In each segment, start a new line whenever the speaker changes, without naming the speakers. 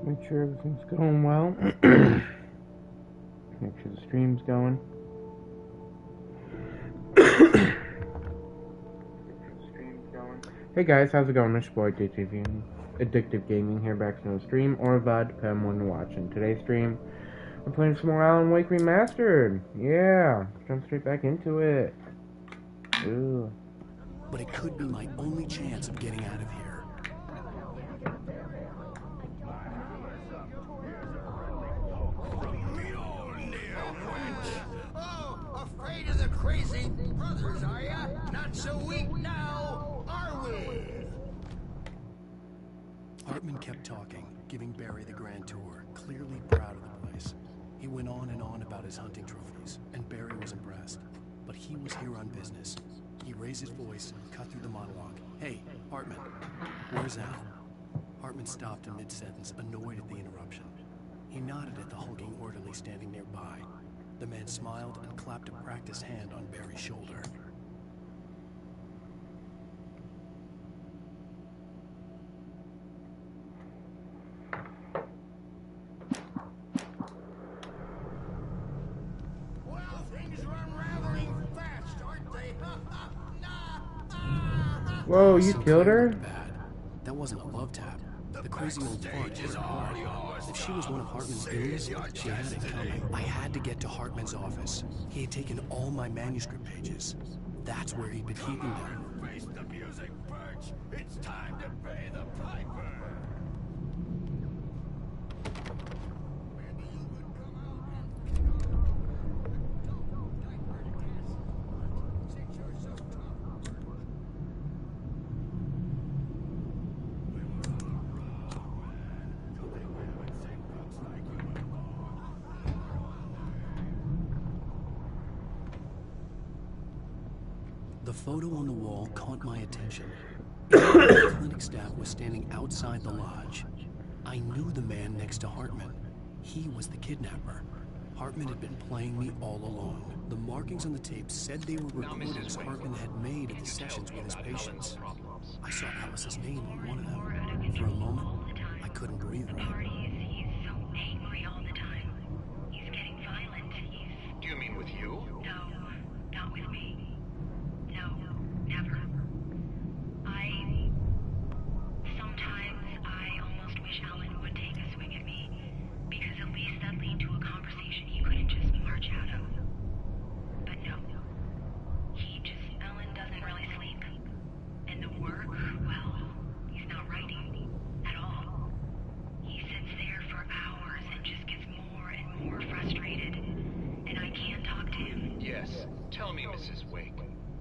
Make sure everything's going well. Make sure the stream's going. Hey guys, how's it going? It's your boy Addictive Gaming here, back to no stream or VOD, depending on when you're watching. Today's stream, I'm playing some more Alan Wake Remastered. Yeah, jump straight back into it. Ooh.
But it could be my only chance of getting out of here.
Oh, afraid of the crazy brothers, are ya? Not so weak now, are we?
Hartman kept talking, giving Barry the grand tour, clearly proud of the place. He went on and on about his hunting trophies, and Barry was impressed. But he was here on business. He raised his voice, cut through the monologue. Hey, Hartman, where's Al? Hartman stopped in mid-sentence, annoyed at the interruption. He nodded at the hulking orderly standing nearby. The man smiled and clapped a practiced hand on Barry's shoulder.
Well, things are unraveling fast, aren't they?
Whoa, you
So
killed her?
bad. That wasn't a love tap. The crazy old fart hurt hard. If she was one of Hartman's goons, she had it coming. I had to get to Hartman's office. He had taken all my manuscript pages. That's where he'd been keeping them.
Face the music, Birch. It's time to pay the piper. Maybe you could come out and since you're so tough.
The photo on the wall caught my attention. The clinic staff was standing outside the lodge. I knew the man next to Hartman. He was the kidnapper. Hartman had been playing me all along. The markings on the tape said they were recordings Hartman had made at the sessions with his patients. I saw Alice's name on one of them. For a moment, I couldn't breathe right.
He's so angry all the time. He's getting violent.
Do you mean with you?
No, not with me. No, never. Sometimes I almost wish Alan would take a swing at me, because at least that lead to a conversation he couldn't just march out of. But no. Alan doesn't really sleep. And the work, well, he's not writing at all. He sits there for hours and just gets more and more frustrated. And I can't talk to him.
Yes. Tell me, Mrs. Wake.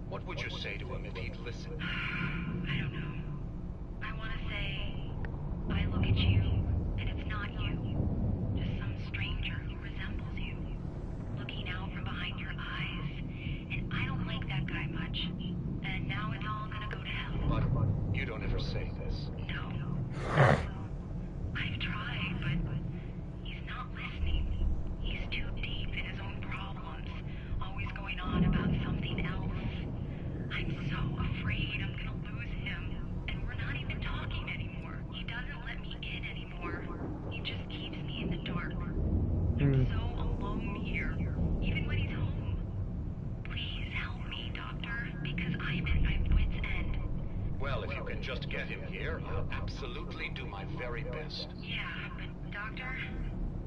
What would you say to him if he'd listen?
I don't know. I want to say, I look at you, and it's not you. Just some stranger who resembles you. Looking out from behind your eyes. And I don't like that guy much. And now it's all gonna go to hell.
But you don't ever say this.
No. I've tried, but he's not listening. He's too deep in his own problems. Always going on about something else. I'm so afraid I'm gonna lose him. And we're not even talking anymore. He doesn't let me in anymore. He just keeps me in the dark. I'm so alone here, even when he's home. Please help me, Doctor, because I'm at my wit's end.
Well, if you can just get him here, I'll absolutely do my very best.
Yeah, but Doctor,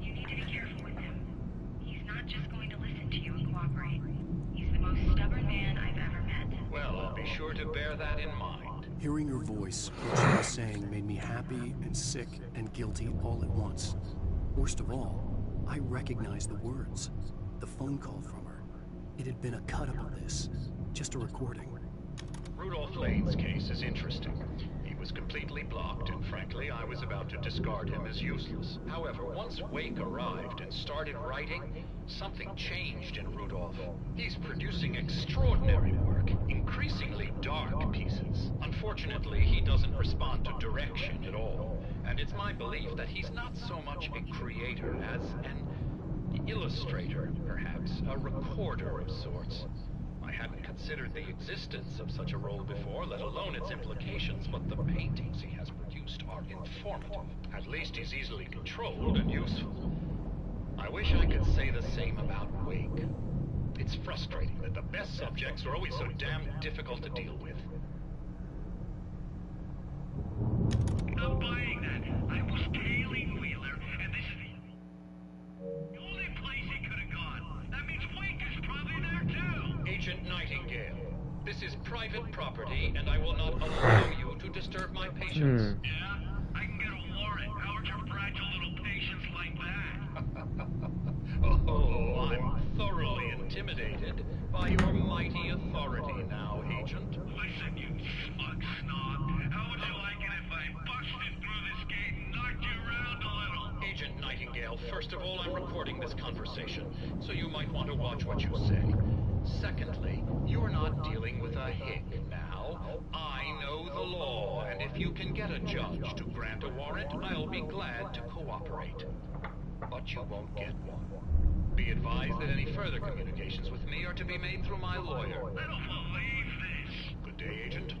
you need to be careful with him. He's not just going to listen to you and cooperate. He's the most stubborn man I've ever met.
Well, I'll be sure to bear that in mind.
Hearing her voice, what she was saying made me happy and sick and guilty all at once. Worst of all, I recognized the words. The phone call from her. It had been a cut-up of this. Just a recording.
Rudolph Lane's case is interesting. He was completely blocked, and frankly, I was about to discard him as useless. However, once Wake arrived and started writing, something changed in Rudolph. He's producing extraordinary work, increasingly dark pieces. Unfortunately, he doesn't respond to direction at all, and it's my belief that he's not so much a creator as an illustrator, perhaps, a recorder of sorts. I hadn't considered the existence of such a role before, let alone its implications, but the paintings he has produced are informative. At least he's easily controlled and useful. I wish I could say the same about Wake. It's frustrating that the best subjects are always so damn difficult to deal with.
I'm buying that. I was tailing Wheeler, and this is the only place he could have gone. That means Wake is probably there too.
Agent Nightingale, this is private property, and I will not allow you to disturb my patients.
Yeah? I can get a warrant. How would your fragile little patients like that?
Oh, I'm thoroughly intimidated by your mighty authority now, Agent.
Listen, you smug snob. How would you like it if I busted through this gate and knocked you around a little?
Agent Nightingale, first of all, I'm recording this conversation, so you might want to watch what you say. Secondly, you're not dealing with a hick now. I know the law, and if you can get a judge to grant a warrant, I'll be glad to cooperate. But you won't get one. Be advised that any further communications with me are to be made through my lawyer.
I don't believe this.
Good day, Agent.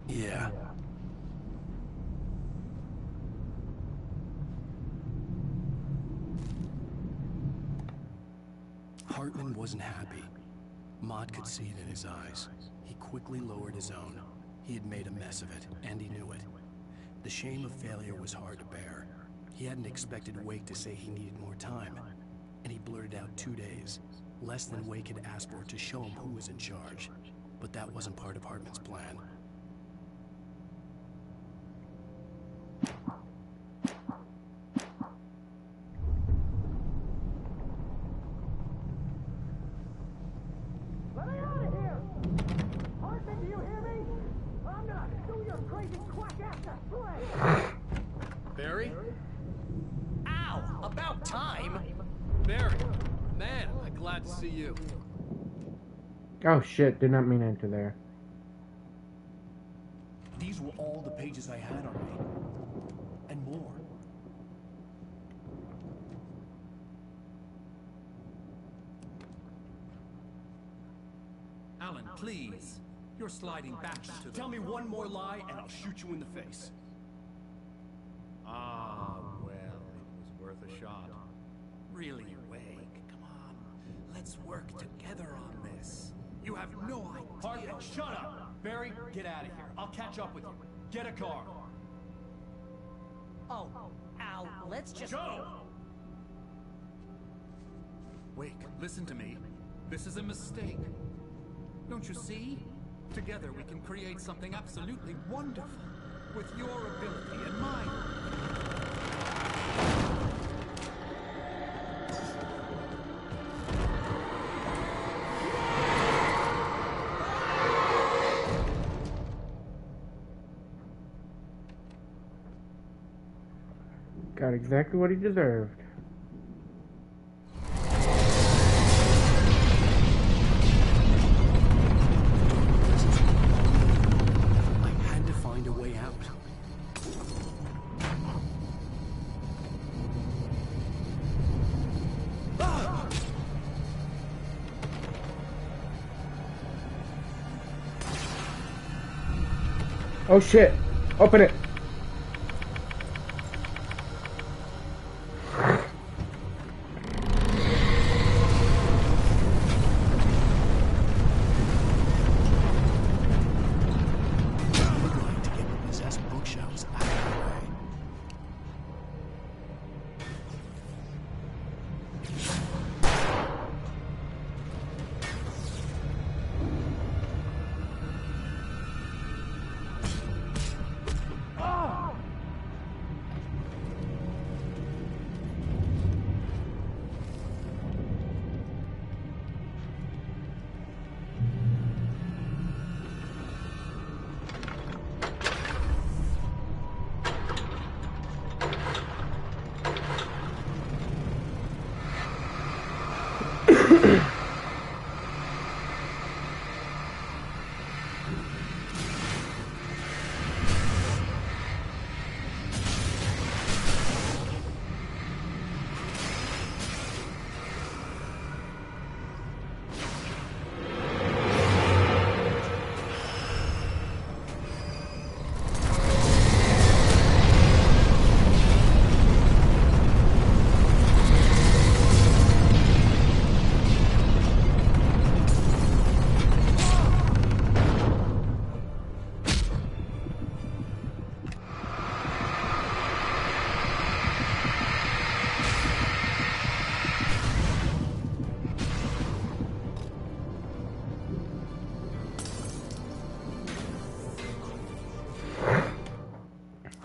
Yeah. Hartman wasn't happy. Maude could see it in his eyes. He quickly lowered his own. He had made a mess of it, and he knew it. The shame of failure was hard to bear. He hadn't expected Wake to say he needed more time, and he blurted out 2 days, less than Wake had asked for to show him who was in charge. But that wasn't part of Hartman's plan.
Let me out of here! Hartman, do you hear me? I'm gonna do your crazy quack ass to slay!
Barry?
Ow! About time!
Barry! Man, am I glad to see you.
Oh shit, did not mean to enter there.
These were all the pages I had on me. And more.
Alan, please. You're sliding back to the...
Tell me one more lie and I'll shoot you in the face.
Ah, well, it was worth a shot. Really, Wake, come on. Let's work together on this. You have no idea...
Hartman, shut up! Barry, get out of here. I'll catch up with you. Get a car.
Oh, Al, let's just...
Go!
Wake, listen to me. This is a mistake. Don't you see? Together we can create something absolutely wonderful. With your ability and mine.
Got exactly what he deserved.
I had to find a way out.
Oh shit! Open it!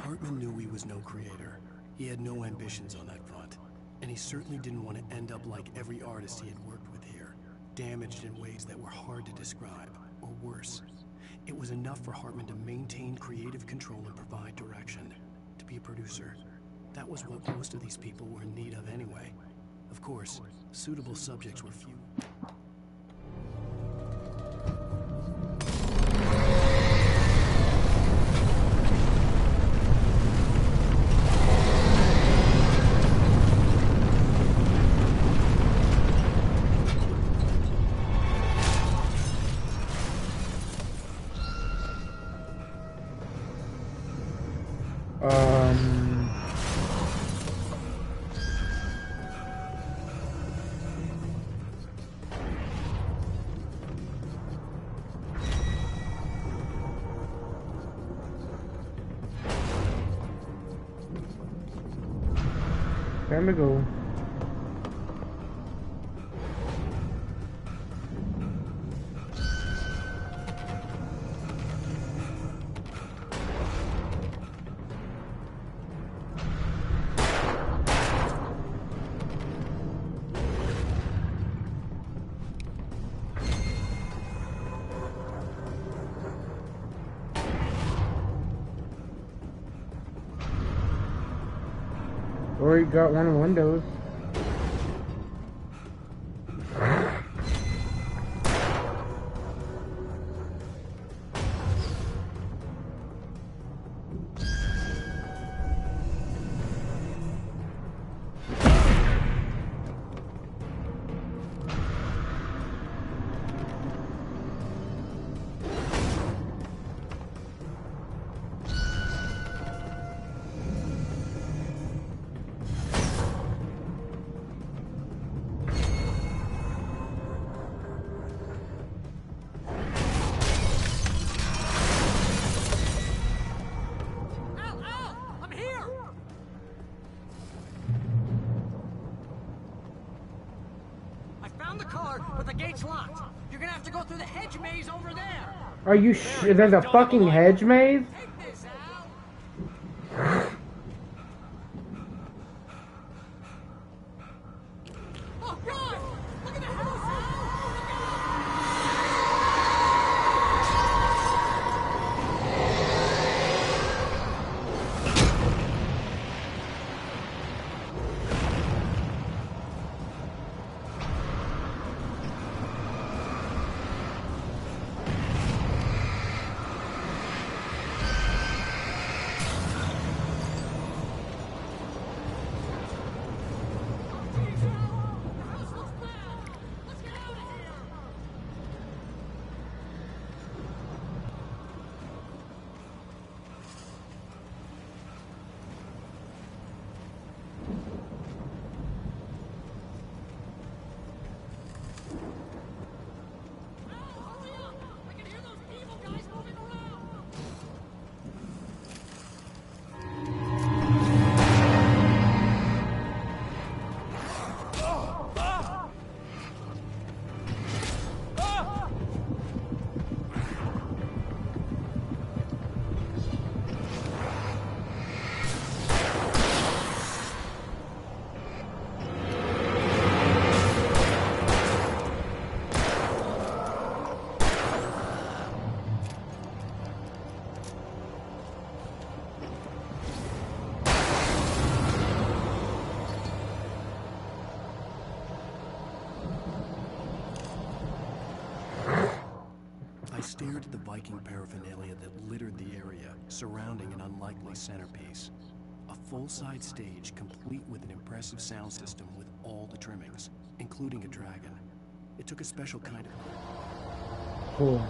Hartman knew he was no creator. He had no ambitions on that front. And he certainly didn't want to end up like every artist he had worked with here, damaged in ways that were hard to describe, or worse. It was enough for Hartman to maintain creative control and provide direction. To be a producer, that was what most of these people were in need of anyway. Of course, suitable subjects were few.
Time to go. Or you got one of the windows.
The car, but the gate's locked. You're gonna have to go through the hedge maze over there.
Are you there's a fucking hedge maze?
Take this, Al. Oh God! Look at the house,
I stared at the Viking paraphernalia that littered the area, surrounding an unlikely centerpiece. A full-size stage complete with an impressive sound system with all the trimmings, including a dragon. It took a special kind of...
Cool.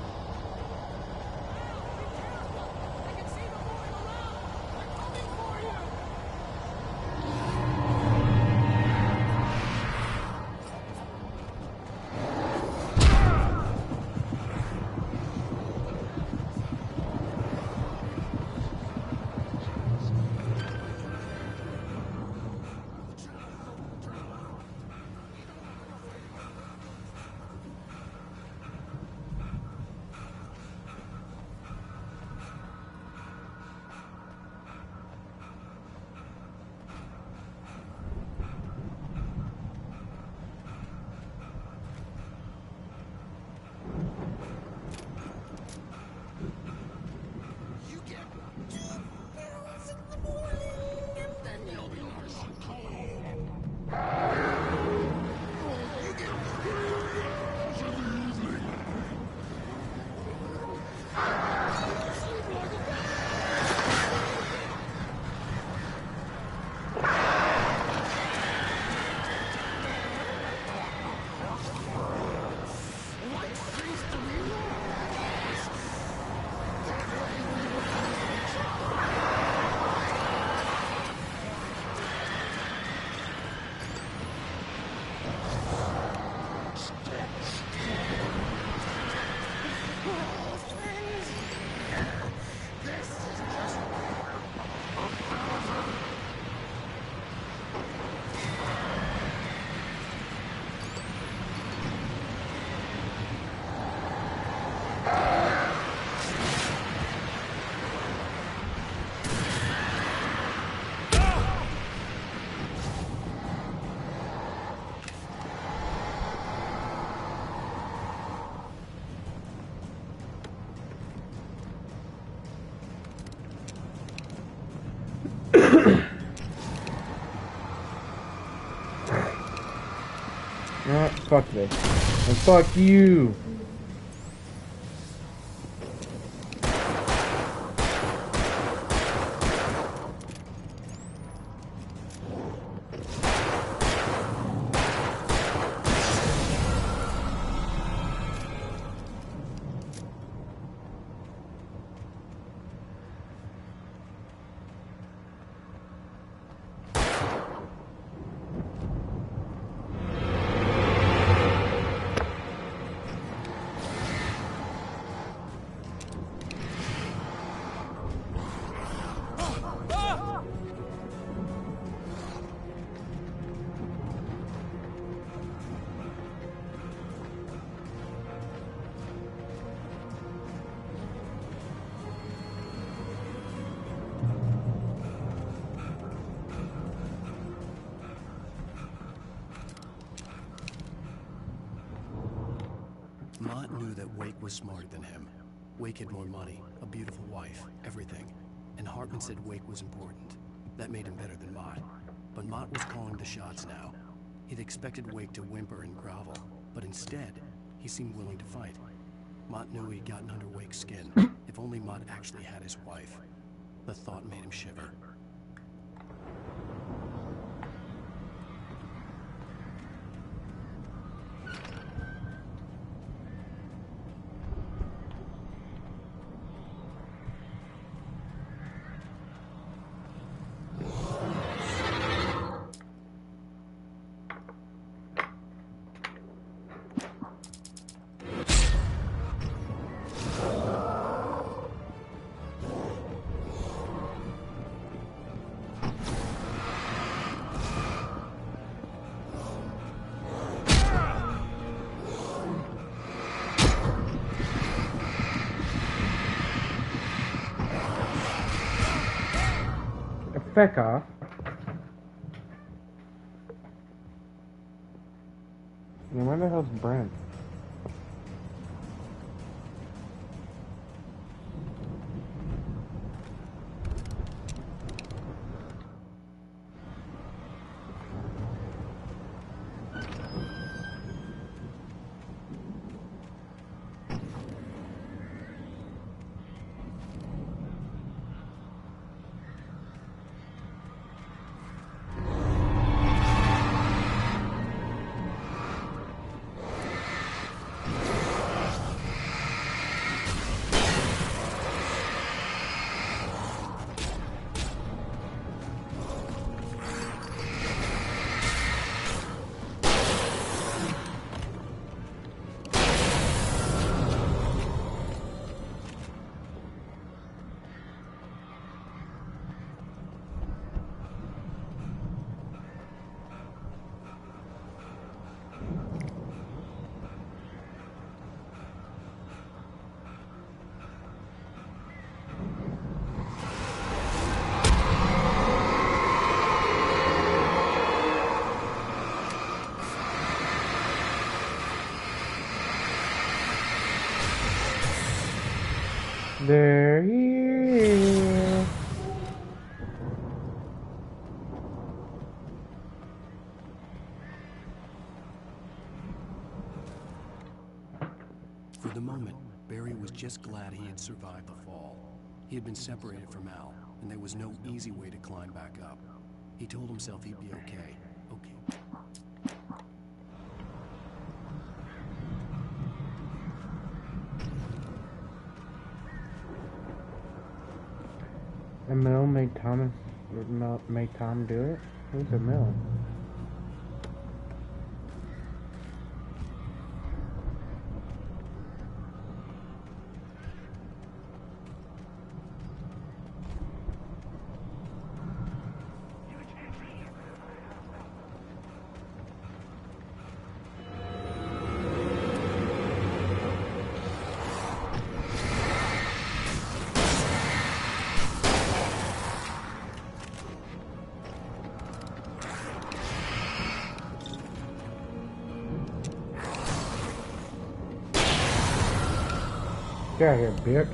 Fuck this. And fuck you!
Mott knew that Wake was smarter than him. Wake had more money, a beautiful wife, everything. And Hartman said Wake was important. That made him better than Mott. But Mott was calling the shots now. He'd expected Wake to whimper and grovel, but instead, he seemed willing to fight. Mott knew he'd gotten under Wake's skin. If only Mott actually had his wife. The thought made him shiver.
Feck off. And where the hell's Brent? They're here.
For the moment, Barry was just glad he had survived the fall. He had been separated from Al, and there was no easy way to climb back up. He told himself he'd be okay. Okay.
Emil made Tom do it? Who's Emil? Get out of here, bitch.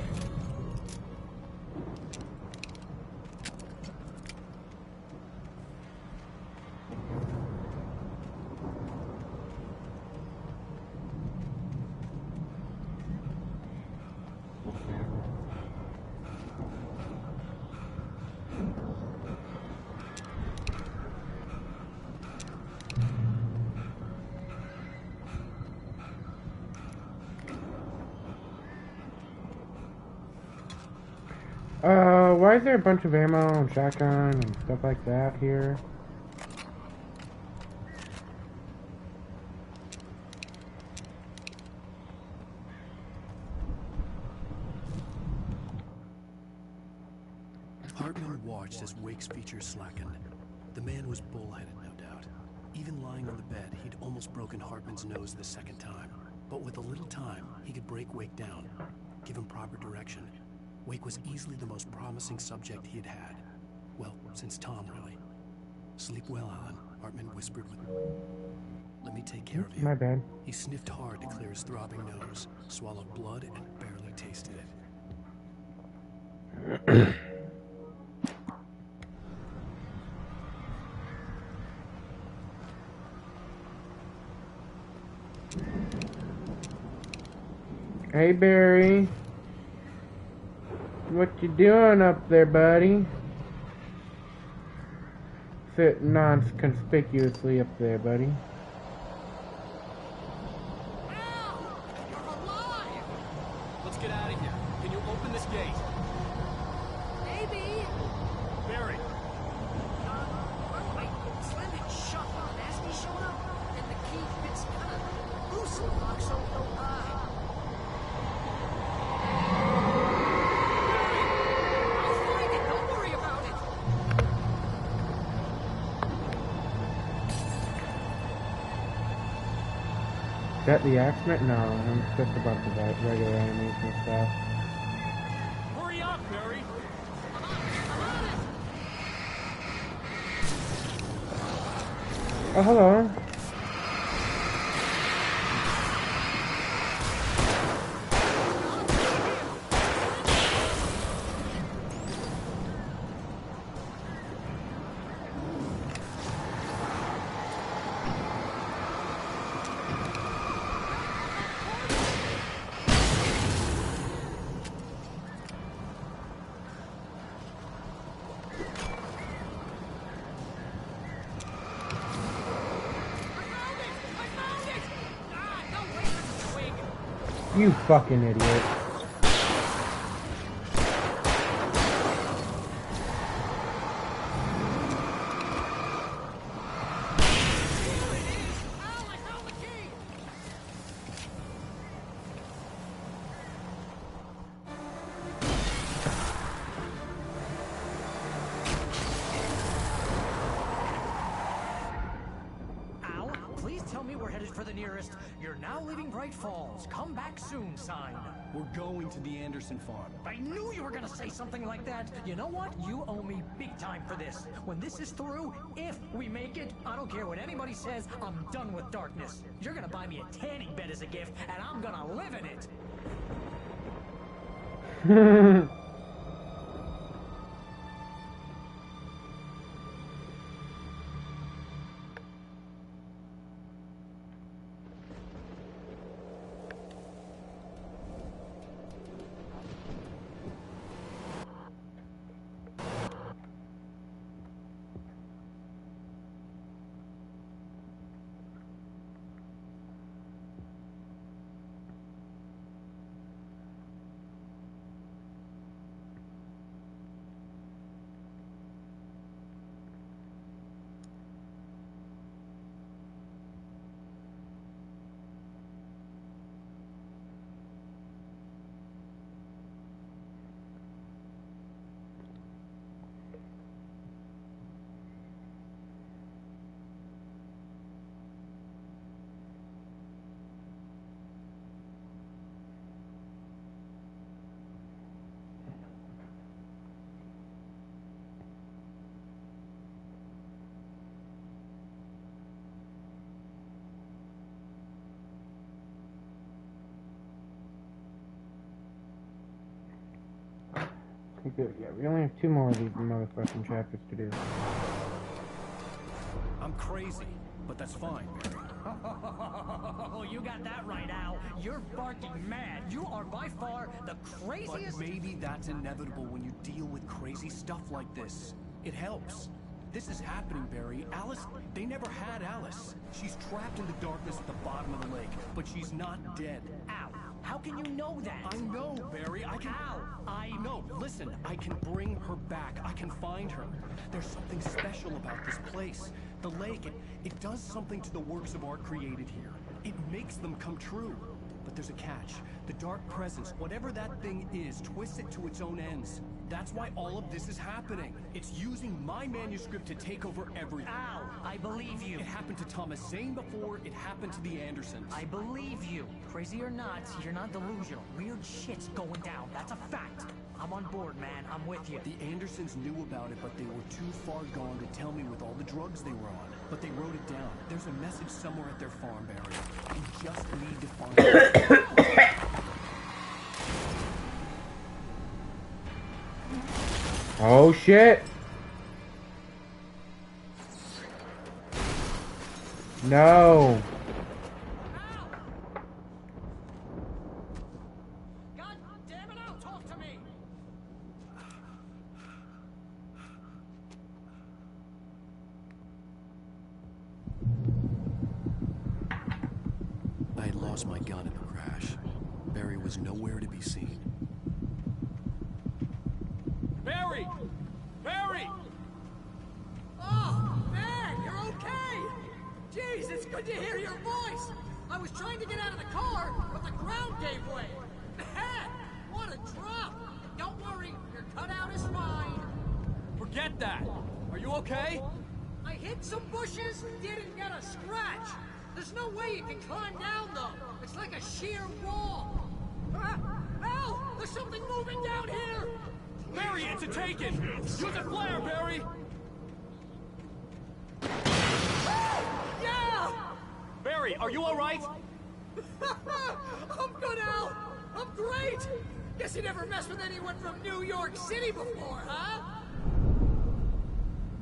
why is there a bunch of ammo and shotgun and stuff like that here?
Hartman watched as Wake's features slackened. The man was bullheaded, no doubt. Even lying on the bed, he'd almost broken Hartman's nose the second time. But with a little time, he could break Wake down, give him proper direction. Wake was easily the most promising subject he had had. Well, since Tom, really. Sleep well, Alan, Hartman whispered with... Let me take care of you.
My bad.
He sniffed hard to clear his throbbing nose, swallowed blood, and barely tasted it.
Hey, Barry. What you doing up there, buddy? Sitting non-conspicuously up there, buddy.
Let's get out of here. Can you open this gate?
Maybe.
Barry!
Wait, slam it shut up. Nasty showed up, and the key fits kind of loose in the lock, so I'll find it. Don't worry about it.
Is that the accident? No, I'm just about the regular animation stuff.
Hurry up, Barry!
Oh, hello. You fucking idiot.
Al, please tell me we're headed for the nearest "You're now leaving Bright Falls. Come back soon" sign.
We're going to the Anderson farm.
I knew you were gonna say something like that. You know what? You owe me big time for this. When this is through, if we make it, I don't care what anybody says, I'm done with darkness. You're gonna buy me a tanning bed as a gift, and I'm gonna live in it. Good. Yeah, we only have 2 more of these motherfucking chapters to do.
I'm crazy, but that's fine, Barry.
Oh, you got that right, Al. You're barking mad. You are by far the craziest...
But maybe that's inevitable when you deal with crazy stuff like this. It helps. This is happening, Barry. Alice, they never had Alice. She's trapped in the darkness at the bottom of the lake, but she's not dead.
Al, How can you know that?
I know, Barry. I can...
How?
I know. Listen, I can bring her back. I can find her. There's something special about this place. The lake, it does something to the works of art created here. It makes them come true. But there's a catch. The dark presence, whatever that thing is, twists it to its own ends. That's why all of this is happening. It's using my manuscript to take over everything.
Al, I believe you.
It happened to Thomas Zane before, it happened to the Andersons.
I believe you. Crazy or not, you're not delusional. Weird shit's going down. That's a fact. I'm on board, man. I'm with you.
The Andersons knew about it, but they were too far gone to tell me with all the drugs they were on. But they wrote it down. There's a message somewhere at their farm, Barry. You just need to find it.
Oh shit! No!
God damn it, Al, talk to me!
I had lost my gun in the crash. Barry was nowhere to be seen.
Barry! Barry!
Oh, man, you're okay! Jeez, it's good to hear your voice! I was trying to get out of the car, but the ground gave way. Man, what a drop! Don't worry, your cutout is fine.
Forget that! Are you okay?
I hit some bushes, didn't get a scratch. There's no way you can climb down, though. It's like a sheer wall. Al, there's something moving down here!
Barry, it's a taken! Use a flare, Barry!
Yeah!
Barry, are you alright?
I'm good, Al! I'm great! Guess you never messed with anyone from New York City before, huh?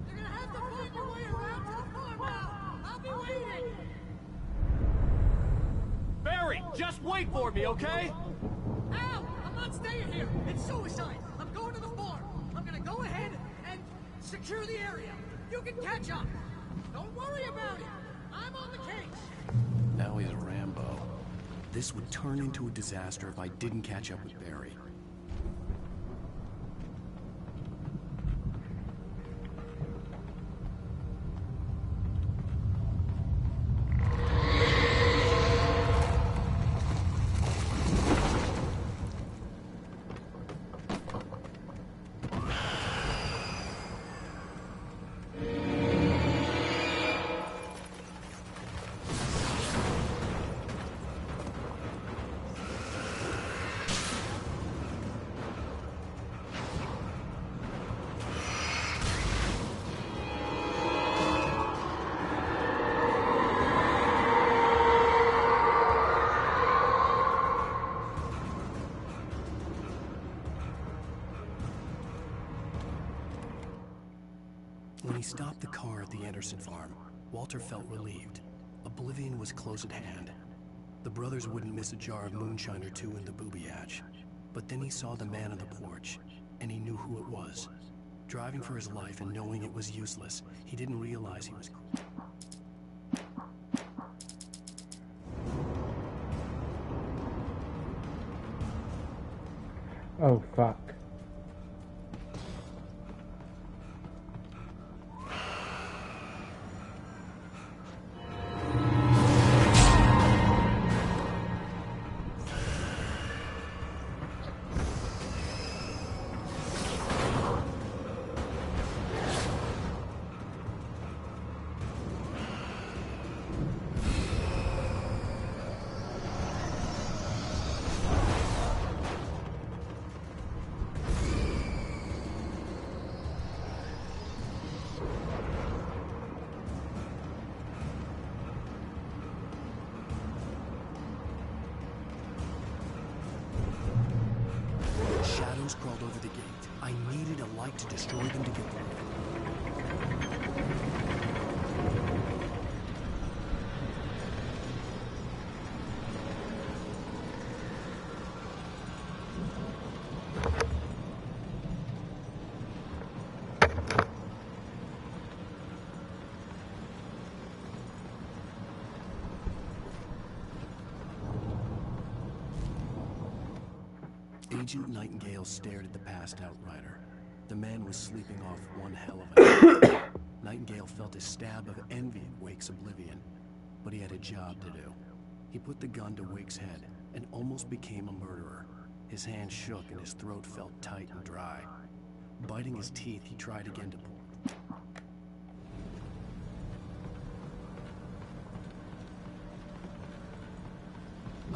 You're gonna have to find your way around to the farm, Al! I'll be waiting!
Barry, just wait for me, okay?
Al! I'm not staying here! It's suicide! I'm going to the farm! I'm gonna go ahead and secure the area! You can catch up! Don't worry about it! I'm on the case!
Now he's a Rambo. This would turn into a disaster if I didn't catch up with Barry. When he stopped the car at the Anderson farm, Walter felt relieved. Oblivion was close at hand. The brothers wouldn't miss a jar of moonshine or two in the booby hatch. But then he saw the man on the porch, and he knew who it was. Driving for his life and knowing it was useless, he didn't realize he was...
Oh, fuck.
Shadows crawled over the gate. I needed a light to destroy them to get through. Agent Nightingale stared at the passed out rider. The man was sleeping off one hell of a night. Nightingale felt a stab of envy at Wake's oblivion, but he had a job to do. He put the gun to Wake's head and almost became a murderer. His hand shook and his throat felt tight and dry. Biting his teeth, he tried again to pull.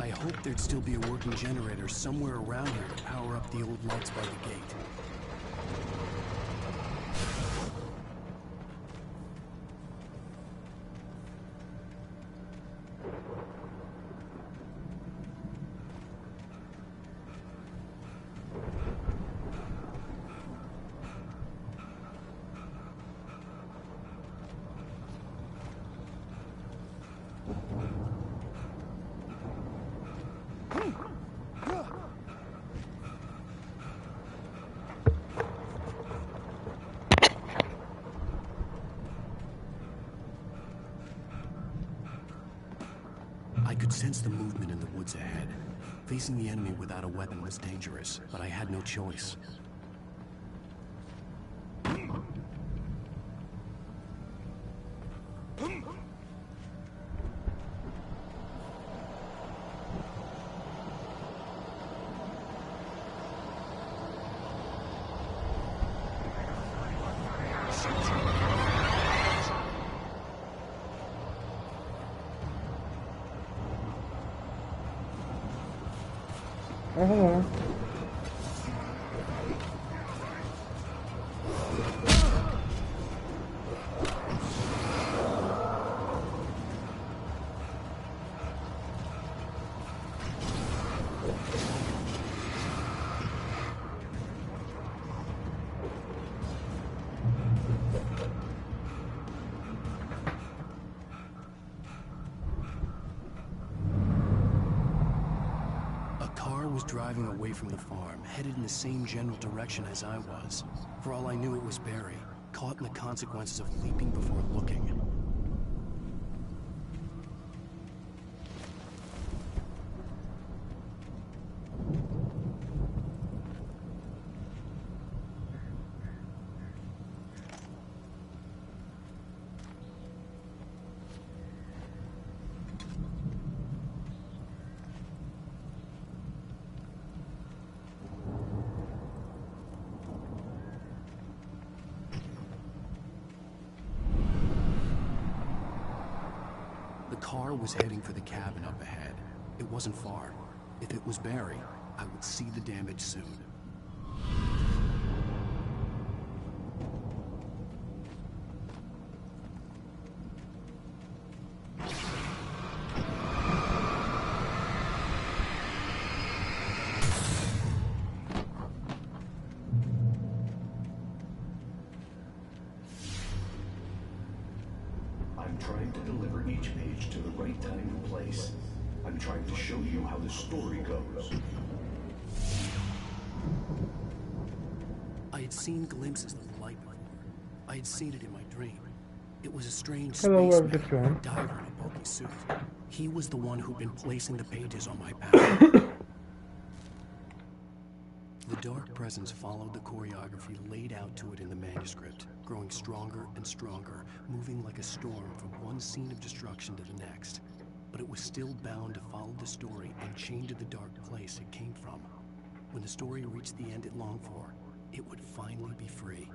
I hoped there'd still be a working generator somewhere around here to power up the old lights by the gate. I could sense the movement in the woods ahead. Facing the enemy without a weapon was dangerous, but I had no choice.
Oh, hello.
Was driving away from the farm, headed in the same general direction as I was. For all I knew, it was Barry, caught in the consequences of leaping before looking. The car was heading for the cabin up ahead. It wasn't far. If it was Barry, I would see the damage soon.
I'm trying to deliver each page to the right time and place. I'm trying to show you how the story goes.
I had seen glimpses of the light before. I had seen it in my dream. It was a strange
Hello,
spaceman, diver in a bulky suit. He was the one who'd been placing the pages on my path. The dark presence followed the choreography laid out to it in the manuscript, growing stronger and stronger, moving like a storm from one scene of destruction to the next. But it was still bound to follow the story and chained to the dark place it came from. When the story reached the end it longed for, it would finally be free.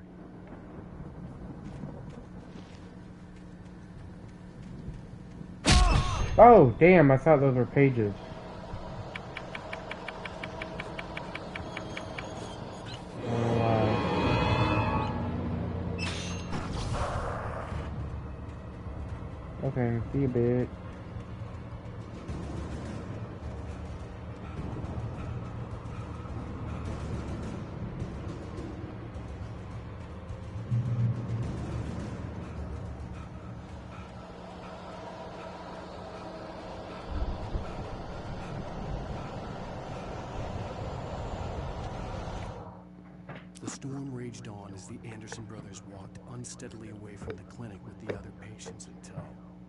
Oh, damn, I thought those were pages. Okay, see you, bitch.
The storm raged on as the Anderson brothers walked unsteadily away from the clinic with the other patients in tow,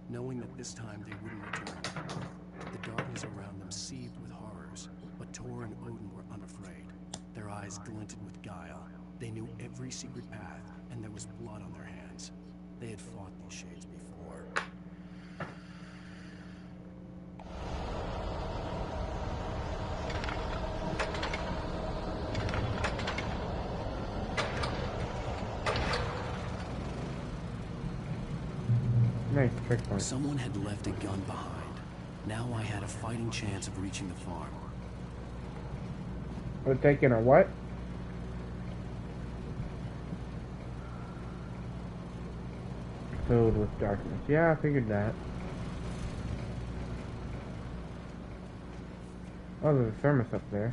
knowing that this time they wouldn't return. The darkness around them seethed with horrors, but Tor and Odin were unafraid. Their eyes glinted with guile. They knew every secret path, and there was blood on their hands. They had fought these shades before.
Nice checkpoint.
Someone had left a gun behind. Now I had a fighting chance of reaching the farm.
We're taking a what? Filled with darkness. Yeah, I figured that. Oh, there's a thermos up there.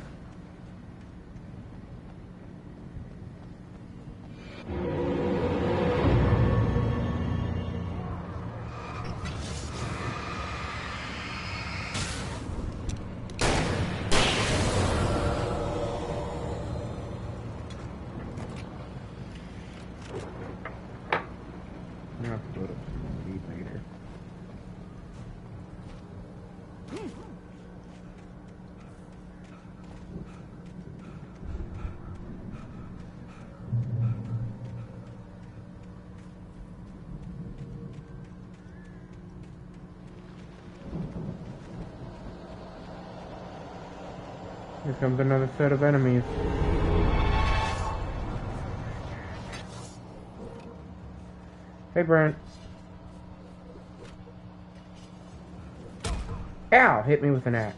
I'm gonna have to go to some read later. Here comes another set of enemies. Hey, Brent. Ow! Hit me with an axe.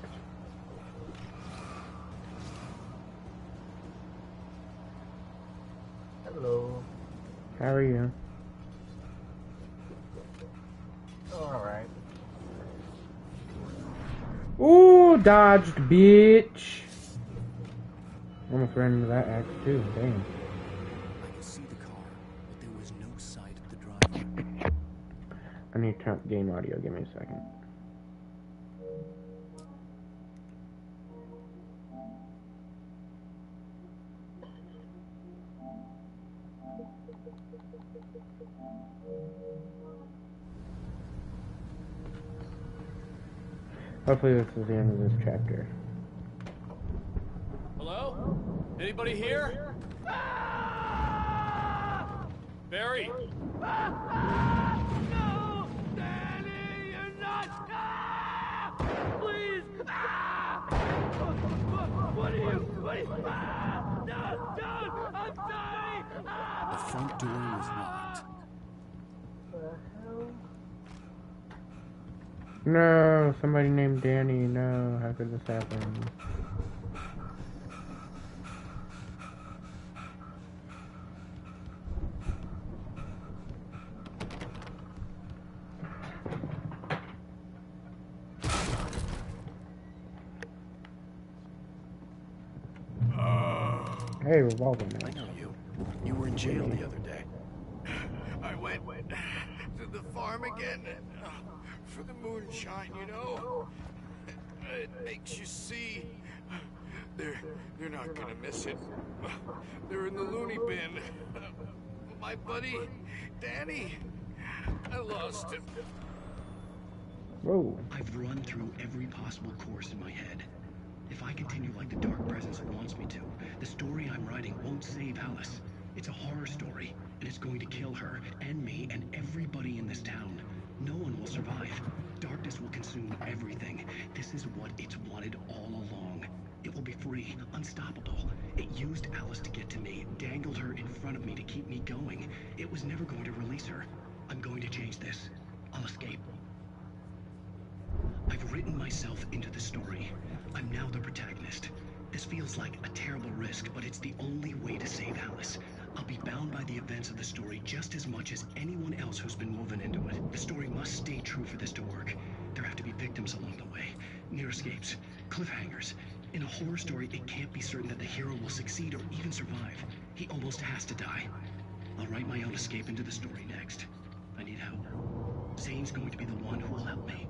Hello.
How are you?
Alright.
Ooh, dodged, bitch. Almost ran into that axe too. Damn.
I could see the car, but there was no sight of the driver.
I need to turn up game audio. Give me a second. Hopefully this is the end of this chapter.
Hello? Anybody here? Barry?
No! Danny, you're not! Please! What are you? No, don't! I'm sorry!
The front door was locked.
No, somebody named Danny. No, how could this happen? Hey, revolver
I
man.
know you. You were in jail the other day.
I went to the farm again for the moonshine, you know. It makes you see. They're not gonna miss it. They're in the loony bin. My buddy, Danny, I lost him.
Whoa.
I've run through every possible course in my head. If I continue like the Dark Presence wants me to, the story I'm writing won't save Alice. It's a horror story, and it's going to kill her, and me, and everybody in this town. No one will survive. Darkness will consume everything. This is what it's wanted all along. It will be free, unstoppable. It used Alice to get to me, dangled her in front of me to keep me going. It was never going to release her. I'm going to change this. I'll escape. I've written myself into the story. I'm now the protagonist. This feels like a terrible risk, but it's the only way to save Alice. I'll be bound by the events of the story just as much as anyone else who's been woven into it. The story must stay true for this to work. There have to be victims along the way, near escapes, cliffhangers. In a horror story, it can't be certain that the hero will succeed or even survive. He almost has to die. I'll write my own escape into the story next. I need help. Zane's going to be the one who will help me.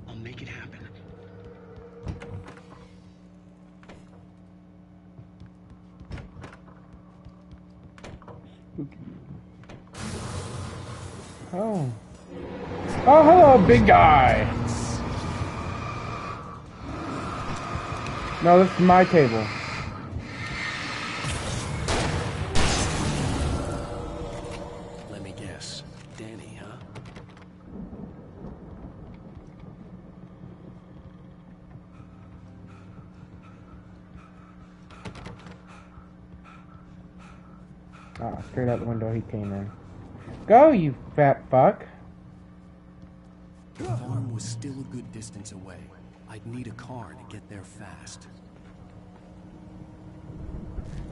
I'll make it happen.
Oh. Oh, hello, big guy. No, this is my table. Yeah, straight out the window he came in. Go, you fat fuck!
The farm was still a good distance away. I'd need a car to get there fast.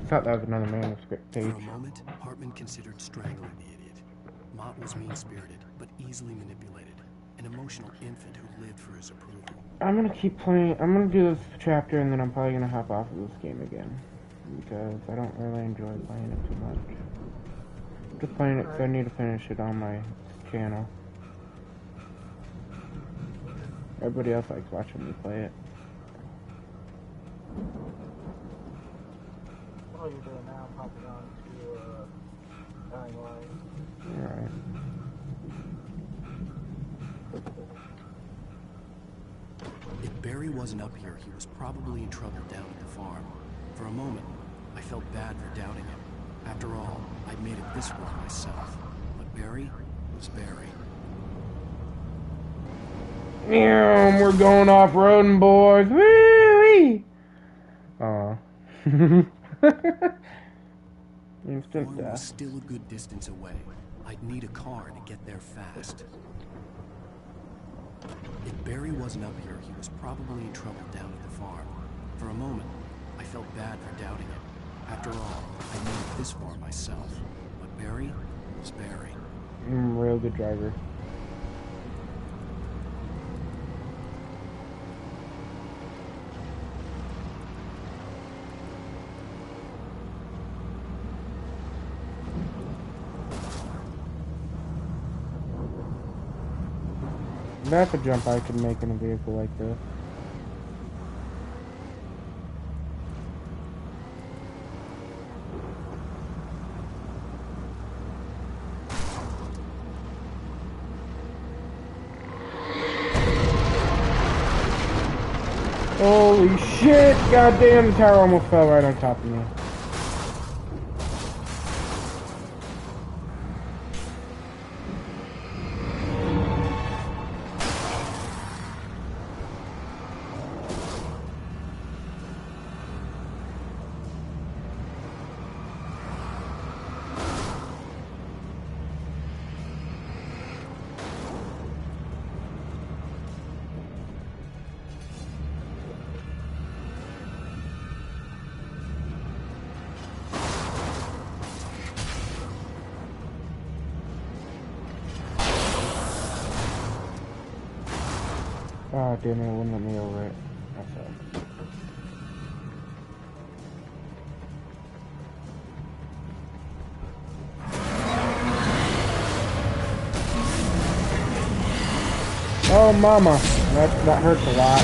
I thought that was another manuscript page.
For a moment, Hartman considered strangling the idiot. Mott was mean-spirited, but easily manipulated. An emotional infant who lived for his approval.
I'm gonna keep playing. I'm gonna do this chapter and then I'm probably gonna hop off of this game again. Because I don't really enjoy playing it too much. I'm just playing it because I need to finish it on my channel. Everybody else likes watching me play it.
What are you doing now? Popping on to Dying Light.
Alright.
If Barry wasn't up here, he was probably in trouble down at the farm. For a moment, I felt bad for doubting him. After all, I'd made it this far myself. But Barry was Barry.
Meow, we're going off-roading, boys. Woo-wee! Aw. Instant
The farm was
death.
still a good distance away. I'd need a car to get there fast. If Barry wasn't up here, he was probably in trouble down at the farm. For a moment, I felt bad for doubting him. After all, I made it this far myself. But Barry was Barry.
Real good driver. That's a jump I could make in a vehicle like this. Holy shit! Goddamn, the tower almost fell right on top of me. Oh damn it, it wouldn't let me over it. That sucks. Oh mama, that hurts a lot.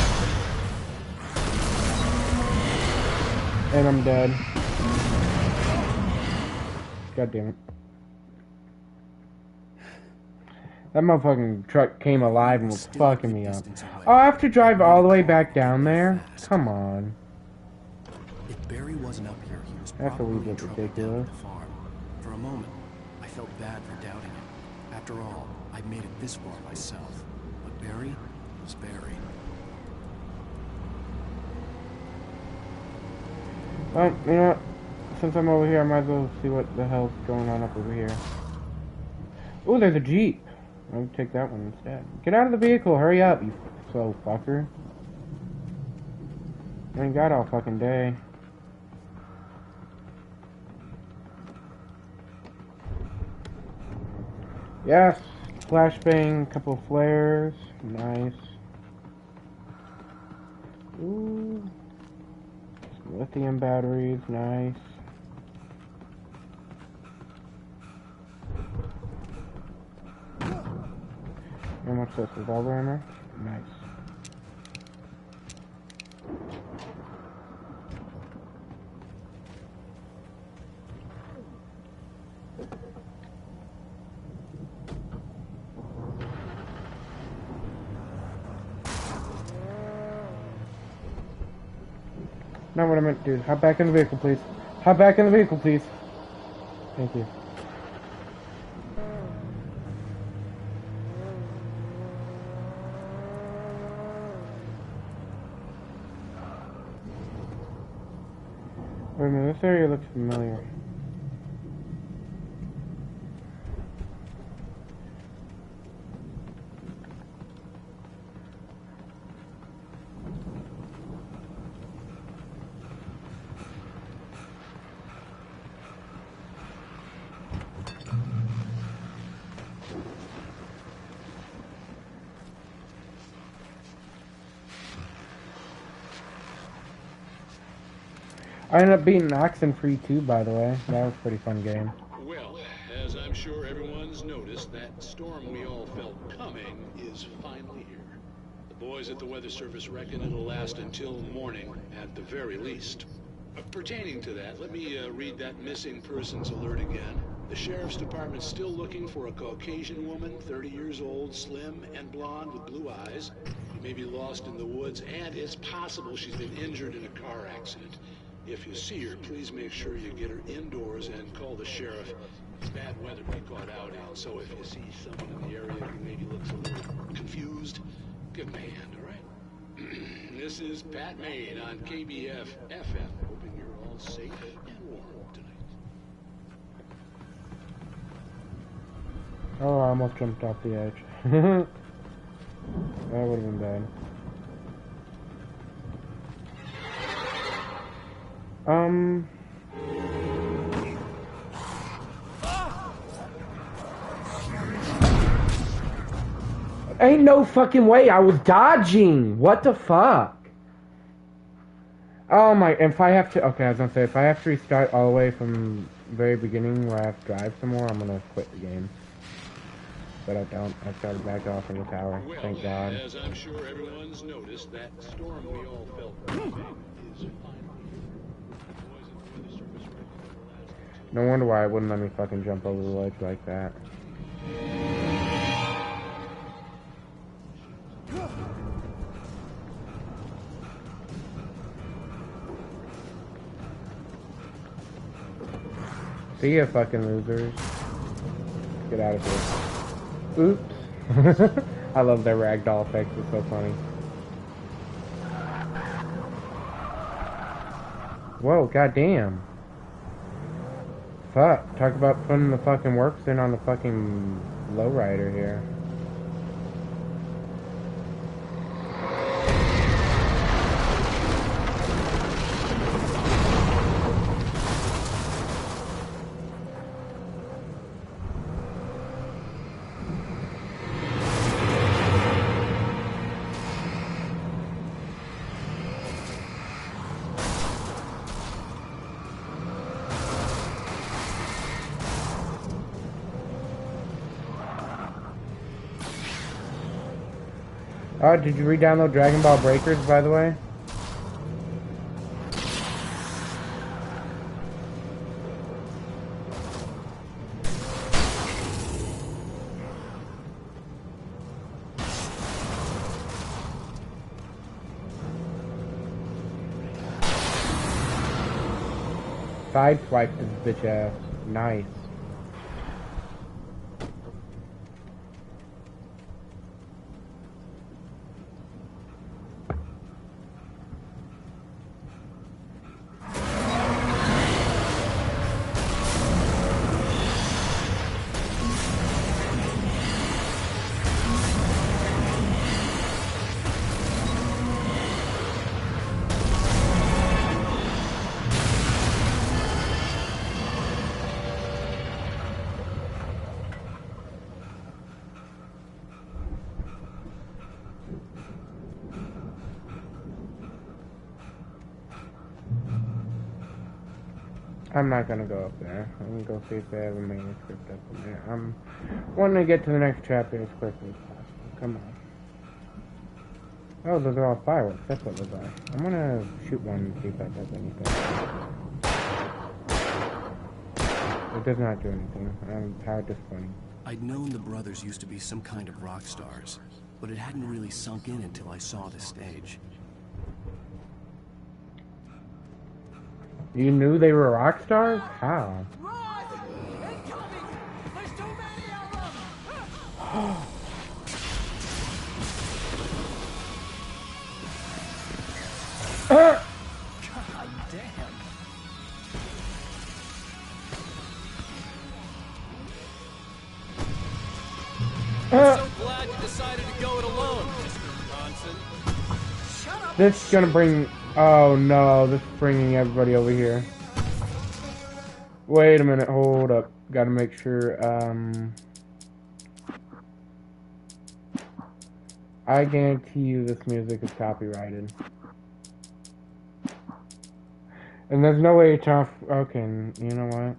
And I'm dead. God damn it. That motherfucking truck came alive and was fucking me up. Oh, I have to drive all the way back down there? Come on.
If Barry wasn't up here, he was
That's a
probably
wee
in
bit
trouble down
ridiculous.
at the farm. For a moment, I felt bad for doubting him. After all, I'd made it this far myself. But Barry was Barry.
Well, you know what? Since I'm over here, I might as well see what the hell's going on up over here. Ooh, there's a Jeep. I'll take that one instead. Get out of the vehicle, hurry up, you slow fucker. I ain't got all fucking day. Yes, flashbang, couple of flares, nice. Ooh, some lithium batteries, nice. How much this revolver ammo? Nice. Not what I meant to do. Hop back in the vehicle, please. Hop back in the vehicle, please. Thank you. Wait a minute, this area looks familiar. I ended up beating Oxenfree too, by the way. That was a pretty fun game.
Well, as I'm sure everyone's noticed, that storm we all felt coming is finally here. The boys at the Weather Service reckon it'll last until morning, at the very least. Pertaining to that, let me read that missing persons alert again. The Sheriff's Department's still looking for a Caucasian woman, 30 years old, slim and blonde with blue eyes. She may be lost in the woods, and it's possible she's been injured in a car accident. If you see her, please make sure you get her indoors and call the sheriff. It's bad weather to be caught out in, so if you see someone in the area who maybe looks a little confused, give him a hand, all right? This is Pat Maine on KBF FM, hoping you're all safe and warm tonight.
Oh, I almost jumped off the edge. That would have been bad. Ain't no fucking way, I was dodging! What the fuck? Oh my, if I have to, okay, I was gonna say, if I have to restart all the way from the very beginning where I have to drive some more, I'm gonna quit the game. But I don't, I started back off in the tower,
Well,
thank God.
as I'm sure everyone's noticed, that storm we all felt coming is finally here. The boys at the Weather Service reckon it'll last until
No wonder why it wouldn't let me fucking jump over the ledge like that. See ya, fucking losers. Get out of here. Oops. I love their ragdoll effects, it's so funny. Whoa, goddamn. Fuck, talk about putting the fucking works in on the fucking lowrider here. Oh, did you re-download Dragon Ball Breakers, by the way? Sideswiped his bitch ass. Nice. I'm not gonna go up there. I'm gonna go see if they have a manuscript up in there. I'm wanting to get to the next chapter as quickly as possible. Come on. Oh, those are all fireworks. That's what those are. I'm gonna shoot one and see if that does anything. It does not do anything. How disappointing.
I'd known the brothers used to be some kind of rock stars, but it hadn't really sunk in until I saw the stage.
You knew they were rock stars? How?
God damn.
I'm so glad you decided to go it alone, Mr. Bronson.
This is gonna bring... Oh no, this is bringing everybody over here. Wait a minute, hold up. Gotta make sure, I guarantee you this music is copyrighted. And there's no way to turn off. Okay, you know what?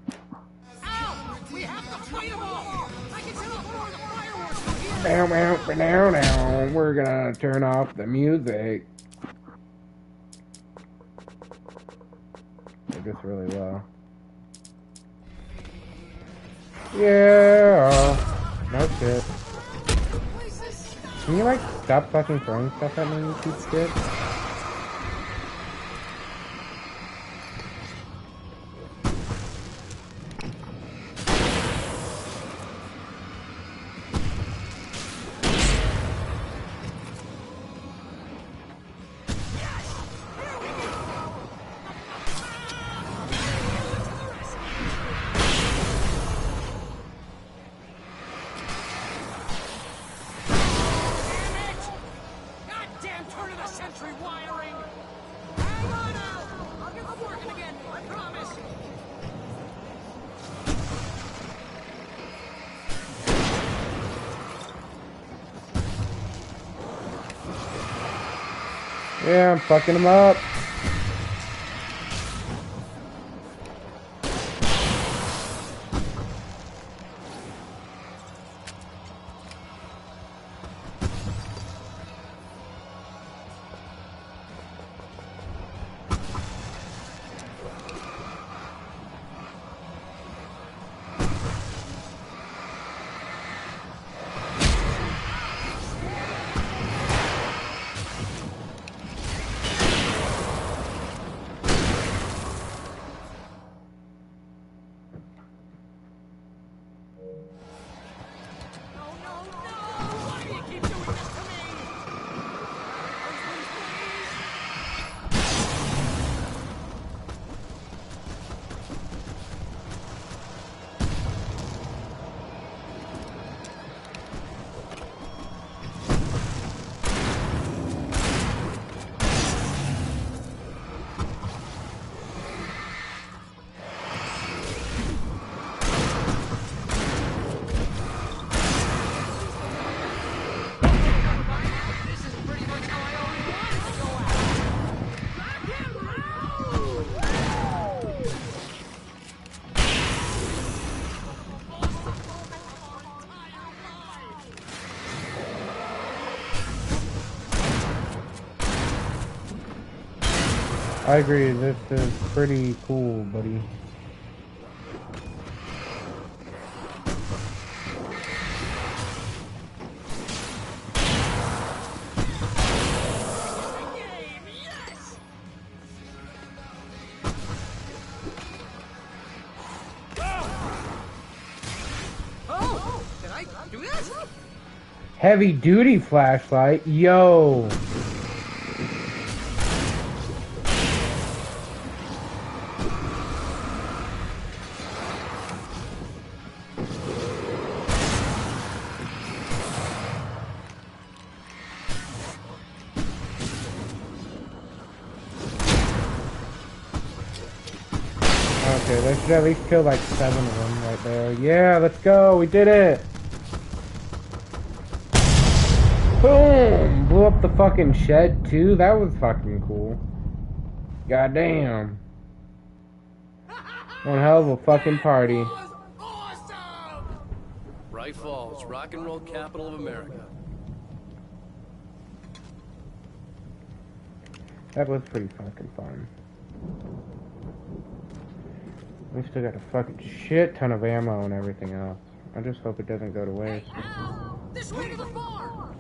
We have to fight them all! I can tell more of the fireworks from here!
Now, we're gonna turn off the music. It gets really low. Yeah. No shit. Can you like stop fucking throwing stuff at me, you keep shit? Yeah, I'm fucking him up. I agree, this is pretty cool, buddy.
Oh! Did I do this?
Heavy duty flashlight, yo! Okay, they should at least kill like 7 of them right there. Yeah, let's go, we did it! Boom! Blew up the fucking shed too, that was fucking cool. Goddamn. One hell of a fucking party.
Bright Falls, rock and roll capital of America.
That was pretty fucking fun. We still got a fucking shit ton of ammo and everything else. I just hope it doesn't go to waste.
This way to the farm!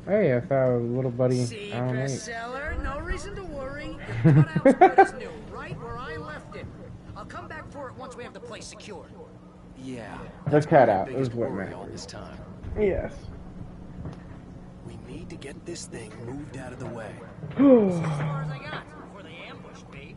Hey, I found a little buddy.
See,
I don't know.
bestseller, no reason to worry. Your cutout's good as new, right where I left it. I'll come back for it once we have the place secured.
Yeah.
The cutout is
biggest
what
worry all
matters.
this time.
Yes.
We need to get this thing moved out of the way.
As far as I got before they ambushed me.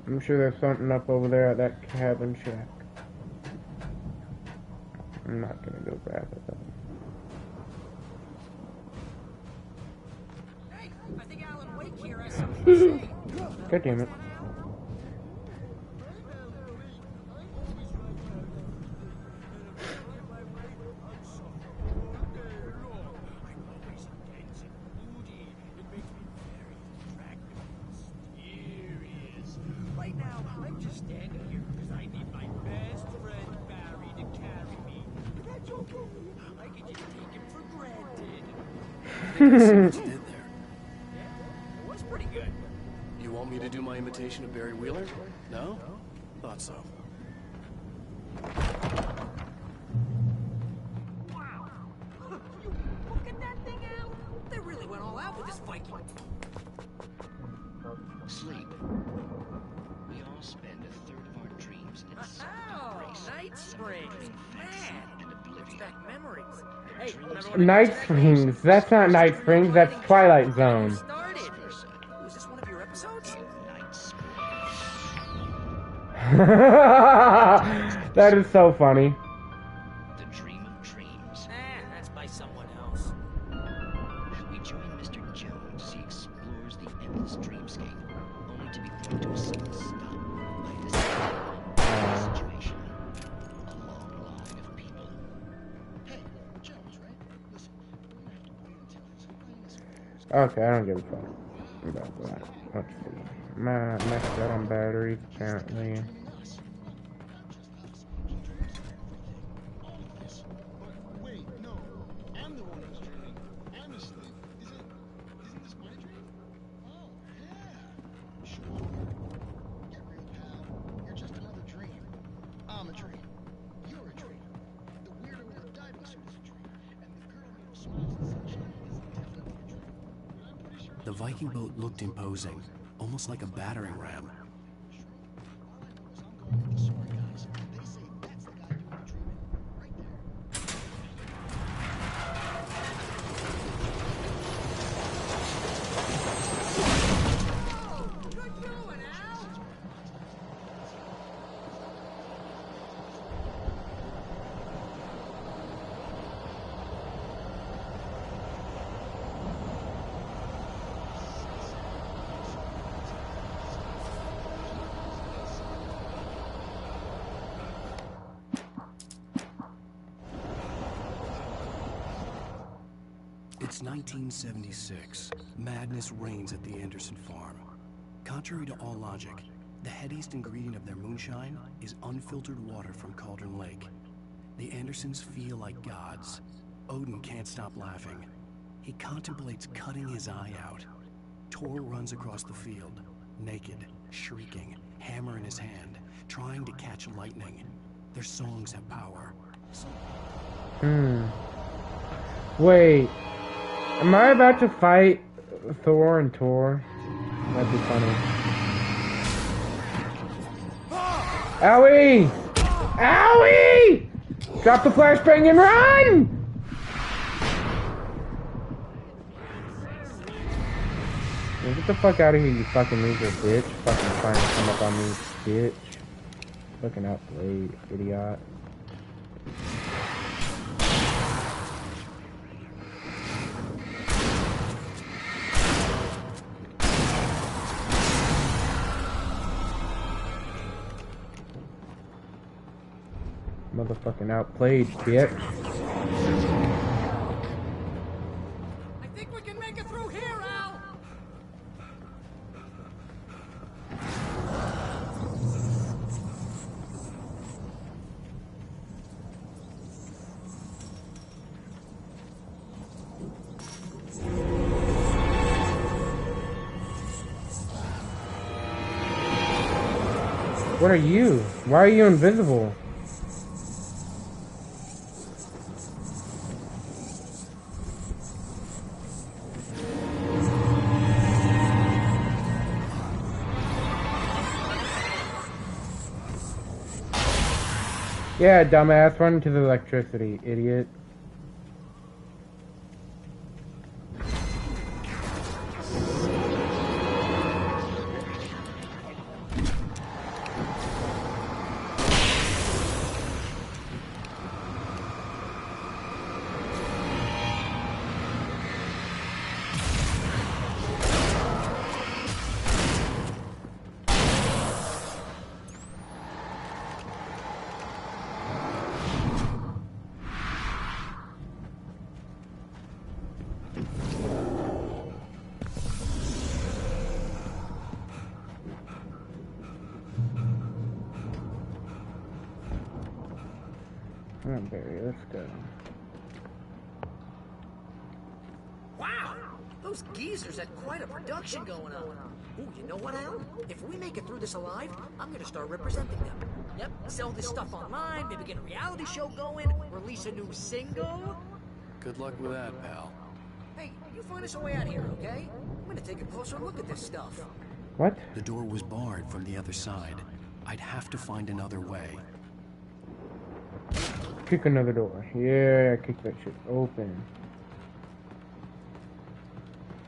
I'm sure there's something up over there at that cabin shack. I'm not gonna go grab it though.
Hey, I think Alan Wake here has something to say.
God damn it.
Right now, I'm just standing here because I need my best friend Barry to carry me. But that's okay. I can just take him for granted.
I think I see what you did there.
Yeah, it was pretty good.
You want me to do my imitation of Barry Wheeler? No? Thought so.
Wow. You look at that thing, Al. They really went all out with this Viking.
Sleep. We all spend a third of our dreams in some
Oh,
embrace.
Night Springs. Man,
and oblivion.
brings back memories. Hey, remember when I
Night
went to that
Springs.
place?
That's not Night Springs. That's Twilight Zone.
Started. Was this one of your episodes?
Night Springs.
That is so funny.
The dream of dreams.
That's by someone else.
We join Mr. Jones as he explores the endless dreamscape, only to be brought to a sudden stop by a disastrous situation. A long line of people. Hey, Jones, right? Listen, we're gonna have to wait until his highness appears.
Okay, I don't give a fuck about that. Let's see. Maxed out on batteries, apparently.
Wait, no. I'm the one who's dreaming. I'm asleep. Isn't this my dream? Oh, yeah. Sure. Get real, pal. You're just another dream. I'm a dream. You're a dream. The weirdo in the diving suit is a dream. And the girl made of smiles and sunshine is definitely a dream. But I'm pretty sure
The Viking boat looked imposing, almost like a battering ram.
all I know is I'm going with the sorry guys. They say that's the guy doing the dreaming. Right there.
Good going, Al.
It's 1976. Madness reigns at the Anderson farm. Contrary to all logic, the headiest ingredient of their moonshine is unfiltered water from Cauldron Lake. The Andersons feel like gods. Odin can't stop laughing. He contemplates cutting his eye out. Tor runs across the field, naked, shrieking, hammer in his hand, trying to catch lightning. Their songs have power.
Wait. Am I about to fight Thor and Tor? That'd be funny. Owie! Owie! Drop the flashbang and run! Man, get the fuck out of here, you fucking loser, bitch. Fucking trying to come up on me, bitch. Looking out, Blade, idiot. Motherfucking outplayed, bitch.
I think we can make it through here, Al.
What are you? Why are you invisible? Yeah, dumbass, run into the electricity, idiot. Come on, Barry, let's go.
Wow! Those geezers had quite a production going on. Ooh, you know what, Al? If we make it through this alive, I'm gonna start representing them. Yep, sell this stuff online, maybe get a reality show going, release a new single.
Good luck with that, pal.
Hey, you find us a way out of here, okay? I'm gonna take a closer look at this stuff.
What?
The door was barred from the other side. I'd have to find another way.
Kick another door. Yeah, kick that shit open.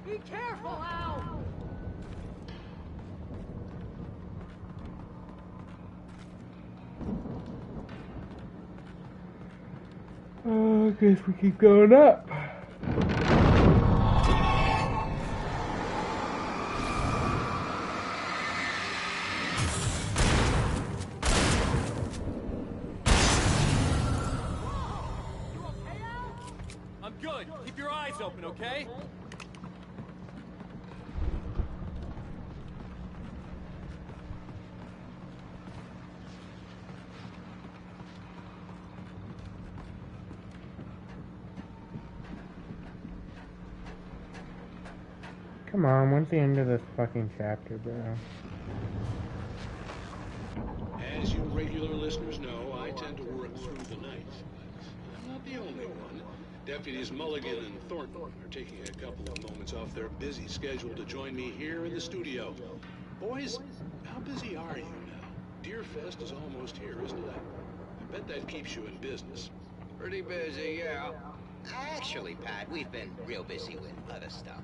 Be careful, Al!
Oh, I guess we keep going up.
I'm good. Keep your eyes open, okay?
Come on, when's the end of this fucking chapter, bro?
As you regular listeners know, I tend to work through the night. I'm not the only one. Deputies Mulligan and Thornton are taking a couple of moments off their busy schedule to join me here in the studio. Boys, how busy are you now? Deerfest is almost here, isn't it? I bet that keeps you in business.
Pretty busy, yeah. Actually, Pat, we've been real busy with other stuff.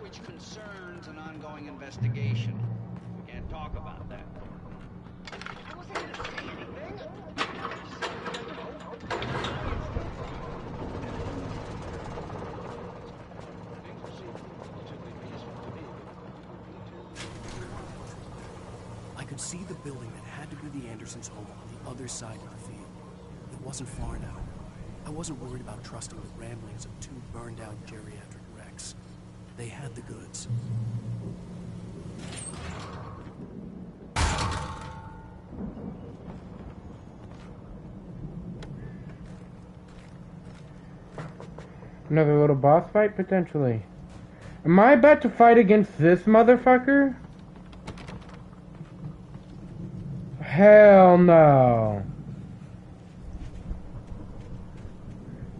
Which concerns an ongoing investigation. We can't talk about that. I wasn't gonna say anything.
I could see the building that had to be the Andersons' home on the other side of the field. It wasn't far now. I wasn't worried about trusting the ramblings of two burned-out geriatric wrecks. They had the goods.
Another little boss fight, potentially. Am I about to fight against this motherfucker? Hell no.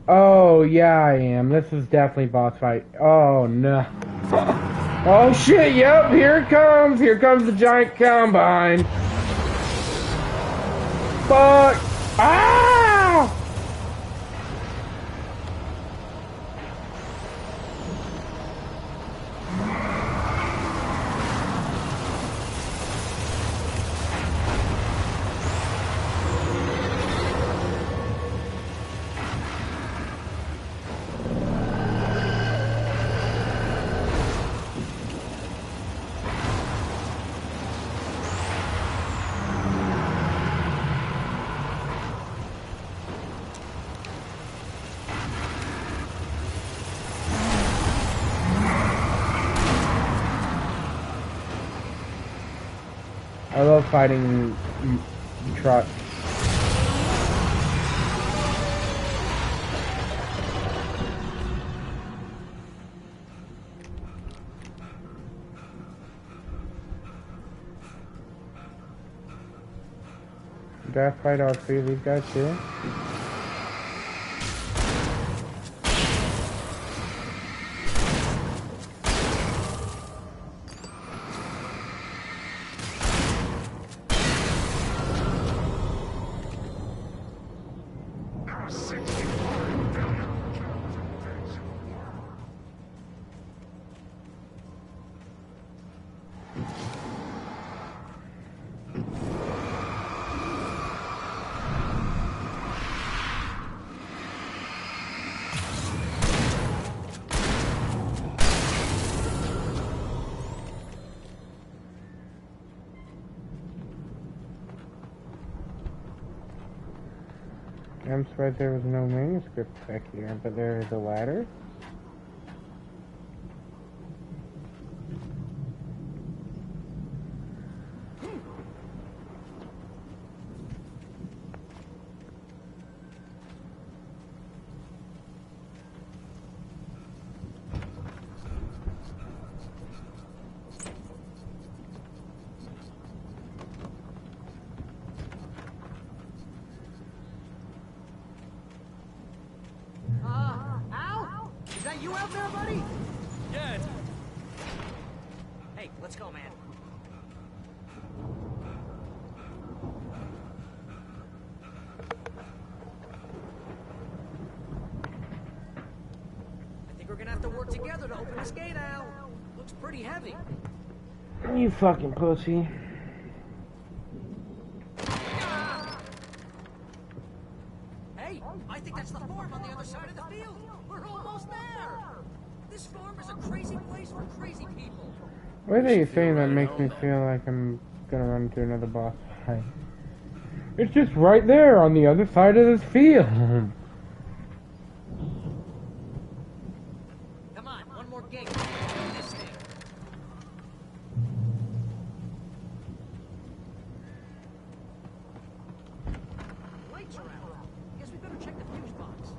Oh, yeah, I am. This is definitely boss fight. Oh, no. Oh, shit, yep, here it comes. Here comes the giant combine. Fuck. Ah! I love fighting trucks. Do I fight all three of these guys too? I'm surprised there was no manuscript back here, but there is a ladder.
You out there, buddy?
Yeah,
Hey, let's go, man. I think we're gonna have to work together to open this gate, Al. Looks pretty heavy.
You fucking pussy.
Hey, I think that's the farm on the other side of the field. We're almost there. This farm is a crazy place for crazy people.
What are you saying that makes me feel like I'm gonna run into another boss fight? It's just right there on the other side of this field.
Come on, one more gate. This thing. Lights are out. Guess we better check the fuse box.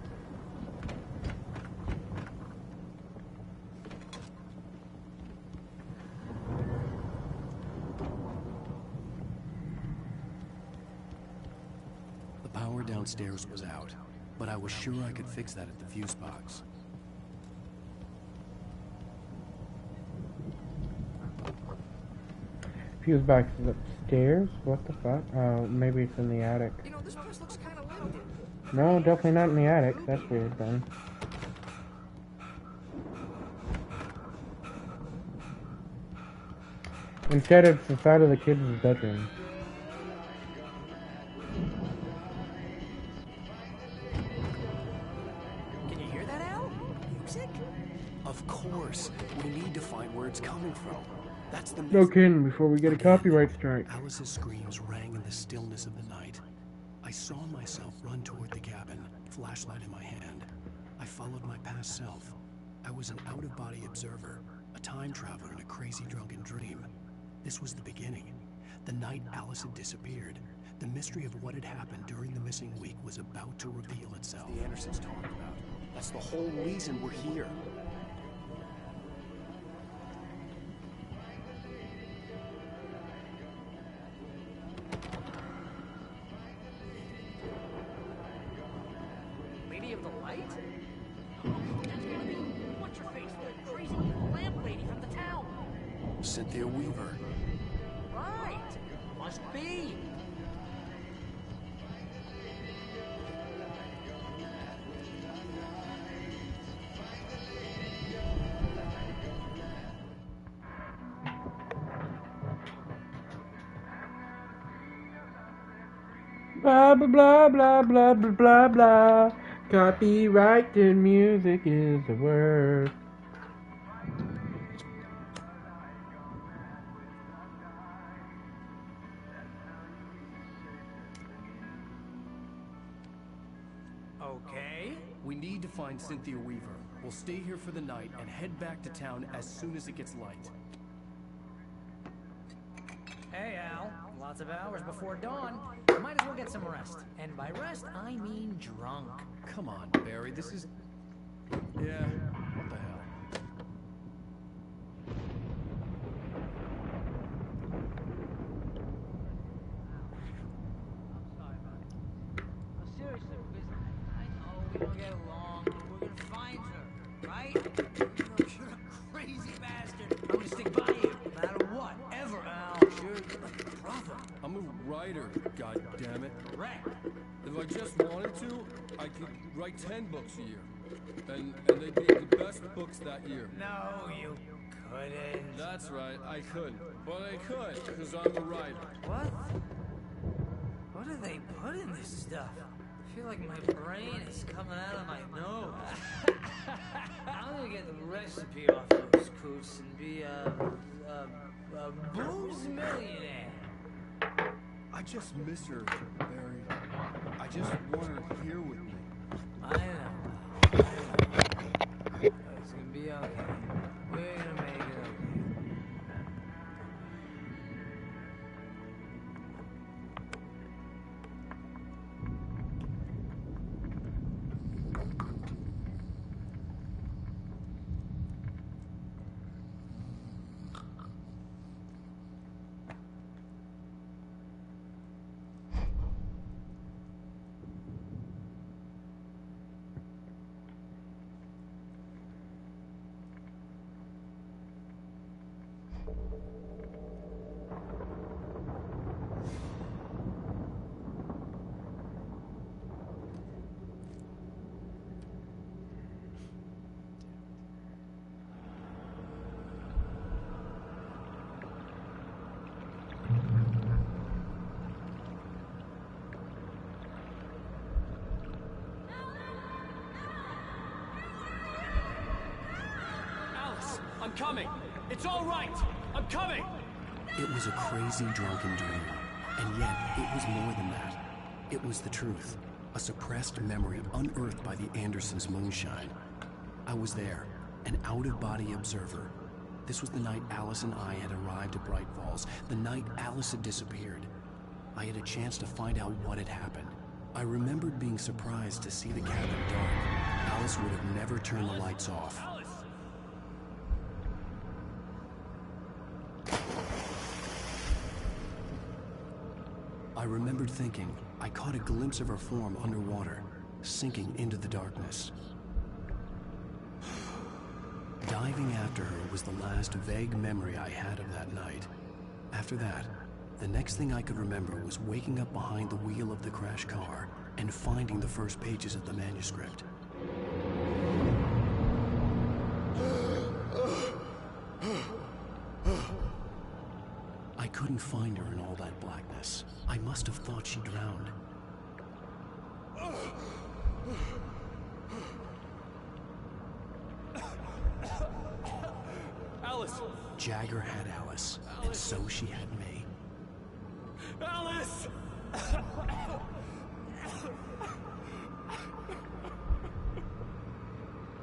The power downstairs was out, but I was sure I could fix that at the fuse box.
Fuse box is upstairs? What the fuck? Oh, maybe it's in the attic.
You know, this place looks kind of loaded.
No, definitely not in the attic. That's weird then. Instead, it's the side of the kid's bedroom.
Can you hear that, Al? Music?
Of course, we need to find where it's coming from. That's the
No kidding, before we get a copyright strike.
Alice's screams rang in the stillness of the night. I saw myself run toward the cabin, flashlight in my hand. I followed my past self. I was an out-of-body observer, a time traveler in a crazy drunken dream. This was the beginning. The night Alice had disappeared. The mystery of what had happened during the missing week was about to reveal itself. The Andersons talking about. That's the whole reason we're here.
Lady of the Light? Oh, that's gonna be what's-her-face, the crazy lamp lady from the town.
Cynthia Weaver.
Right. Must be.
Blah blah blah blah blah blah blah blah. Copyrighted music is the word.
Okay.
We need to find Cynthia Weaver. We'll stay here for the night and head back to town as soon as it gets light.
Hey, Al. Lots of hours before dawn. Might as well get some rest. And by rest, I mean drunk.
Come on, Barry, this is... Yeah, what the hell?
Seriously, I know we don't get along. We're gonna find her, right? You're a crazy bastard. I'm gonna stick by you, no matter what. Ever, Al. You're like a brother.
I'm a writer, goddammit.
Correct.
If I just wanted to, I could write 10 books a year. And they'd be the best books that year.
No, you couldn't.
That's right, I could. But I could, because I'm a writer.
What? What do they put in this stuff? I feel like my brain is coming out of my nose. I'm gonna get the recipe off those coots and be a booze millionaire.
I just miss her, Barry. I just want her here with me.
I know. It's gonna be okay. We're gonna make it okay.
I'm coming! It's all right! I'm coming!
It was a crazy drunken dream, and yet it was more than that. It was the truth, a suppressed memory unearthed by the Andersons' moonshine. I was there, an out-of-body observer. This was the night Alice and I had arrived at Bright Falls, the night Alice had disappeared. I had a chance to find out what had happened. I remembered being surprised to see the cabin dark. Alice would have never turned the lights off. I remembered thinking I caught a glimpse of her form underwater, sinking into the darkness. Diving after her was the last vague memory I had of that night. After that, the next thing I could remember was waking up behind the wheel of the crashed car and finding the first pages of the manuscript. I couldn't find her in all that blackness. I must have thought she drowned.
Alice!
Jagger had Alice, and so she had me.
Alice!